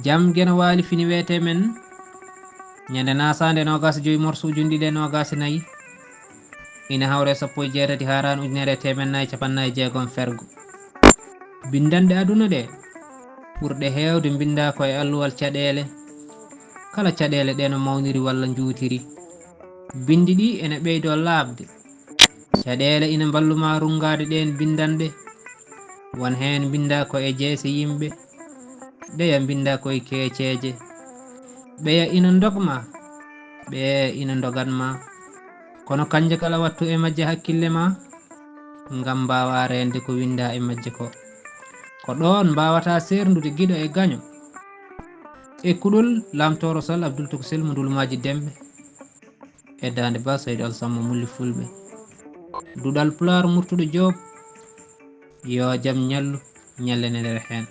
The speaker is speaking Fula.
jam gena wali fini wete men nyande nasande nogas joyi morsuji ɗiɗi nogas nayi ina hawre sappo e jeetati haran ujunere temen nayyi capannayi jeegom fergo bindande aduna ɗe ɓurɗe hewde binda koye alluwal caɗele kala caɗele ɗe no mawniri walla juutiri bindi ɗi ene ɓeydo labde caɗele ina balluma rungade ɗen bindanɗe won hen binda ko e jeese yimɓe ɓeya binda koye keeceje ɓeya ina dogma ɓe ina doganma kono kanje kala wattu e majje hakkille ma ngam mbawa rende ko winda e majje ko ɗon mbawata serdude guiɗo e gaño e kuɗol lamtoro sall Abdoul Toukosel mo dulumaji dembe e dande ba Saydou Alsamba mulli fulɓe duɗal pular murtuɗo Diop yo jaam ñallu ñallene nder hen